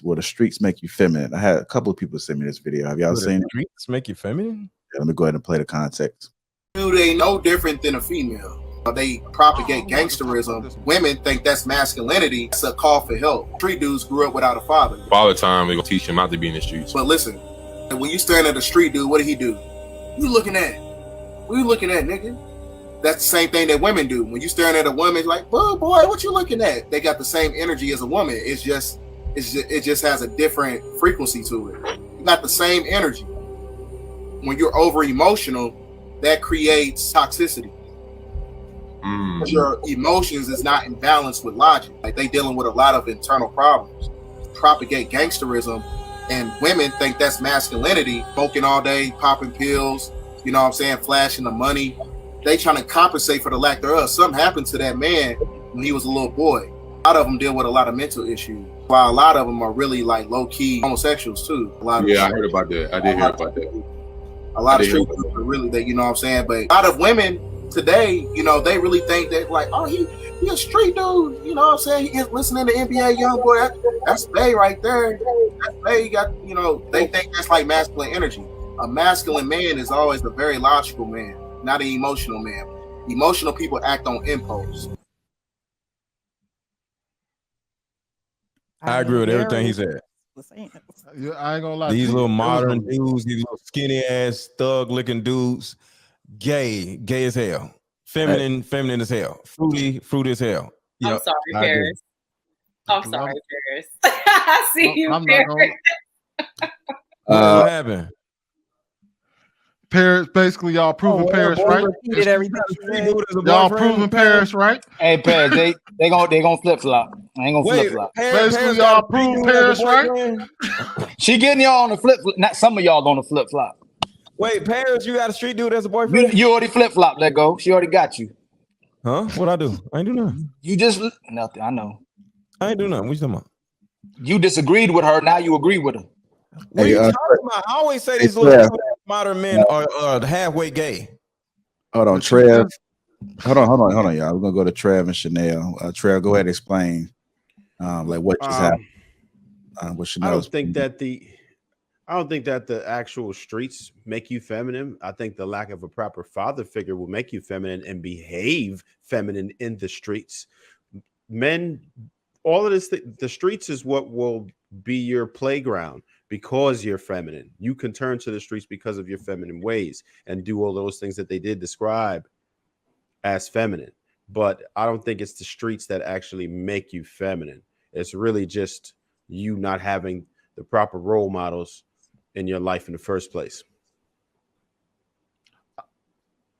will the streets make you feminine? I had a couple of people send me this video. Have y'all seen it? Streets make you feminine? Yeah, let me go ahead and play the context. Dude ain't no different than a female. They propagate gangsterism. Women think that's masculinity. It's a call for help. Street dudes grew up without a father. All the time, we gonna teach him not to be in the streets. But listen, when you staring at a street dude, what did he do? You looking at? What you looking at, nigga? That's the same thing that women do. When you staring at a woman, it's like, oh boy, what you looking at? They got the same energy as a woman. It just has a different frequency to it. You got the same energy. When you're over emotional, that creates toxicity. Your emotions is not in balance with logic. Like they dealing with a lot of internal problems. Propagate gangsterism, and women think that's masculinity. Smoking all day, popping pills, you know what I'm saying, flashing the money. They trying to compensate for the lack thereof. Something happened to that man when he was a little boy. A lot of them deal with a lot of mental issues, while a lot of them are really like low-key homosexuals too. A lot of I heard about that. I did hear about that. A lot of street people are really that, you know what I'm saying? But a lot of women today, you know, they really think that like, oh, he a street dude, you know what I'm saying? He's listening to NBA YoungBoy. That's Bay right there. That's Bay. Got, you know, they think that's like masculine energy. A masculine man is always a very logical man, not an emotional man. Emotional people act on impulse. I agree with everything he said. I ain't gonna lie. These little modern dudes, these little skinny ass thug looking dudes, gay as hell, feminine as hell, fruity as hell. I'm sorry, Paris. I'm sorry, Paris. I see you, Paris. What happened? Paris, basically, y'all proving Paris right. Y'all proving Paris right. Hey, Paris, they gonna flip flop. I ain't gonna flip flop. Basically, y'all proving Paris right. She getting y'all on the flip. Not some of y'all on the flip flop. Wait, Paris, you got a street dude as a boyfriend? You already flip flop. Let go. She already got you. Huh? What I do? I ain't do nothing. You just nothing. I know. I ain't do nothing. What you talking about? You disagreed with her. Now you agree with her. What are you talking about? I always say these little modern men are halfway gay. Hold on, Trev. Hold on, y'all. We're gonna go to Trev and Chanel. Trev, go ahead and explain like what just happened. What Chanel. I don't think that the actual streets make you feminine. I think the lack of a proper father figure will make you feminine and behave feminine in the streets. Men, all of this, the streets is what will be your playground. Because you're feminine, you can turn to the streets because of your feminine ways and do all those things that they did describe as feminine. But I don't think it's the streets that actually make you feminine. It's really just you not having the proper role models in your life in the first place.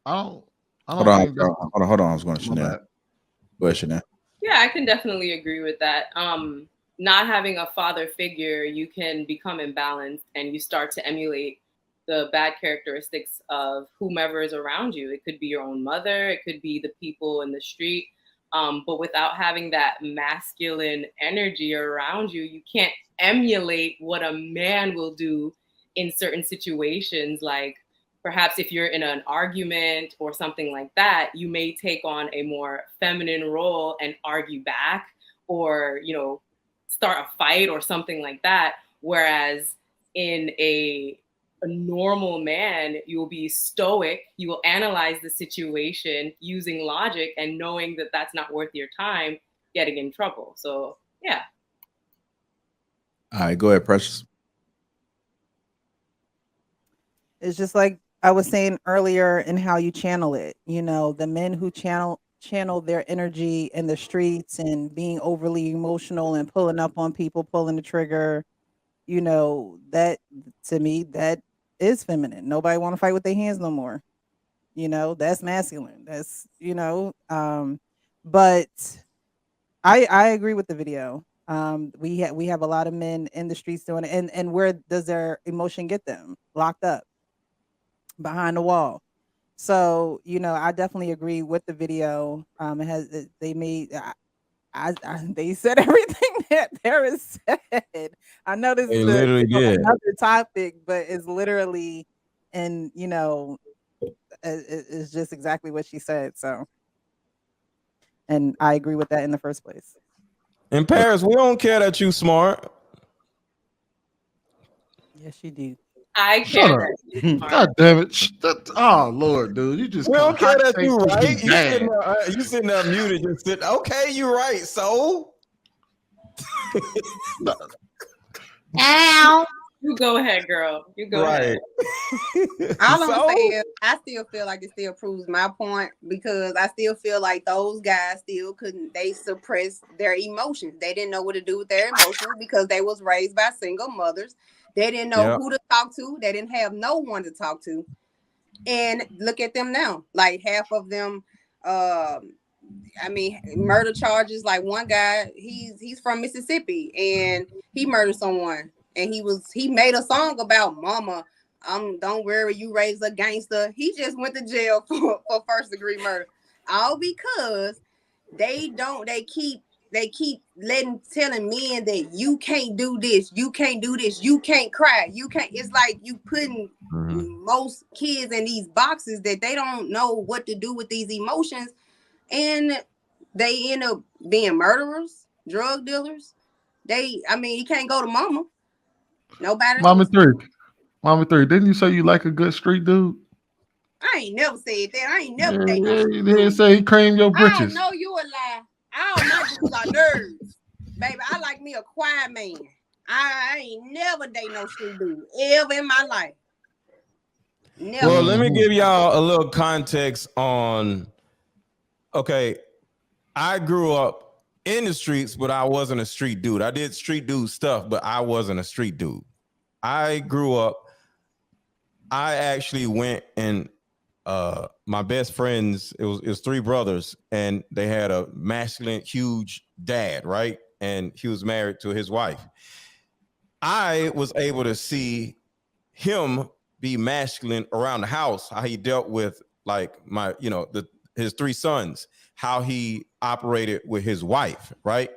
Hold on. I was going to Chanel. Go ahead, Chanel. Yeah, I can definitely agree with that. Not having a father figure, you can become imbalanced and you start to emulate the bad characteristics of whomever is around you. It could be your own mother, it could be the people in the street. But without having that masculine energy around you, you can't emulate what a man will do in certain situations. Like perhaps if you're in an argument or something like that, you may take on a more feminine role and argue back or, you know, start a fight or something like that. Whereas in a normal man, you will be stoic. You will analyze the situation using logic and knowing that that's not worth your time getting in trouble. So, yeah. All right, go ahead, Precious. It's just like I was saying earlier in how you channel it. You know, the men who channel their energy in the streets and being overly emotional and pulling up on people, pulling the trigger, you know, that to me, that is feminine. Nobody want to fight with their hands no more. You know, that's masculine. That's, you know, but I agree with the video. We have a lot of men in the streets doing it. And where does their emotion get them? Locked up behind the wall. So, you know, I definitely agree with the video. They said everything that there is said. I know this is another topic, but it's literally, and you know, it's just exactly what she said. So, and I agree with that in the first place. In Paris, we don't care that you smart. Yes, you do. I Shut care up. that you're smart. God damn it. Oh, Lord, dude. You just We don't care that you right. bad. You sitting there muted, just sit. Okay, you right. So Ow. You go ahead, girl. You go right. ahead. All I'm gonna say is I still feel like it still proves my point because I still feel like those guys still couldn't. They suppressed their emotions. They didn't know what to do with their emotions because they was raised by single mothers. They didn't know who to talk to. They didn't have no one to talk to. And look at them now. Like half of them, I mean, murder charges. Like one guy, he's from Mississippi and he murdered someone. And he made a song about mama. Don't worry, you raised a gangster. He just went to jail for first degree murder. All because they keep telling men that you can't do this, you can't do this, you can't cry, you can't. It's like you putting most kids in these boxes that they don't know what to do with these emotions, and they end up being murderers, drug dealers. You can't go to mama. Nobody. Mama 3, didn't you say you like a good street dude? I ain't never said that. I ain't never dated. You didn't say he creamed your I britches. don't know, you a lie. All my dudes are nerds. Baby, I like me a quiet man. I ain't never date no street dude ever in my life. Never. Well, let me give y'all a little context on. Okay, I grew up in the streets, but I wasn't a street dude. I did street dude stuff, but I wasn't a street dude. I grew up. I actually went and my best friends. It was 3 brothers, and they had a masculine, huge dad, right? And he was married to his wife. I was able to see him be masculine around the house, how he dealt with like his 3 sons, how he operated with his wife, right?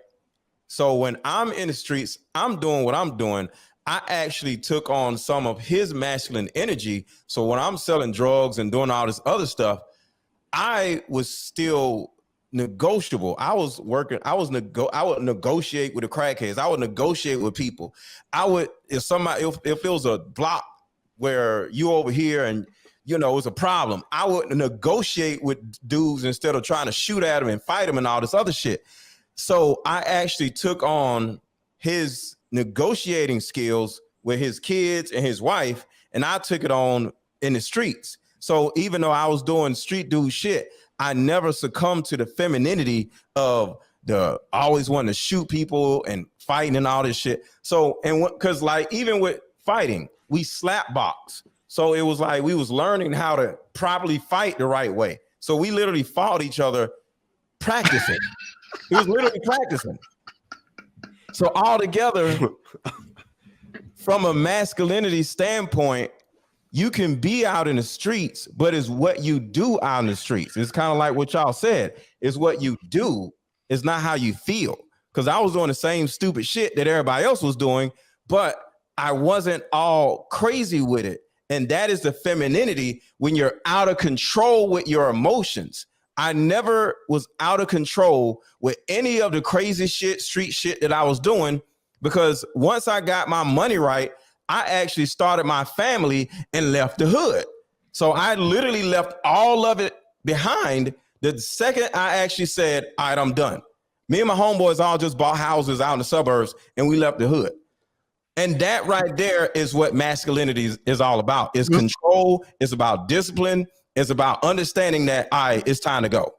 So when I'm in the streets, I'm doing what I'm doing. I actually took on some of his masculine energy. So when I'm selling drugs and doing all this other stuff, I was still negotiable. I would negotiate with the crackheads. I would negotiate with people. If it was a block where you over here and it's a problem, I would negotiate with dudes instead of trying to shoot at them and fight them and all this other shit. So I actually took on his negotiating skills with his kids and his wife, and I took it on in the streets. So even though I was doing street dude shit, I never succumbed to the femininity of the always wanting to shoot people and fighting and all this shit. So, because like even with fighting, we slap box. So it was like we was learning how to properly fight the right way. So we literally fought each other practicing. It was literally practicing. So all together, from a masculinity standpoint, you can be out in the streets, but it's what you do out in the streets. It's kind of like what y'all said. It's what you do. It's not how you feel. Because I was doing the same stupid shit that everybody else was doing, but I wasn't all crazy with it. And that is the femininity when you're out of control with your emotions. I never was out of control with any of the crazy shit, street shit that I was doing, because once I got my money right, I actually started my family and left the hood. So I literally left all of it behind the second I actually said, all right, I'm done. Me and my homeboys all just bought houses out in the suburbs and we left the hood. And that right there is what masculinity is all about. It's control. It's about discipline. It's about understanding that, all right, it's time to go.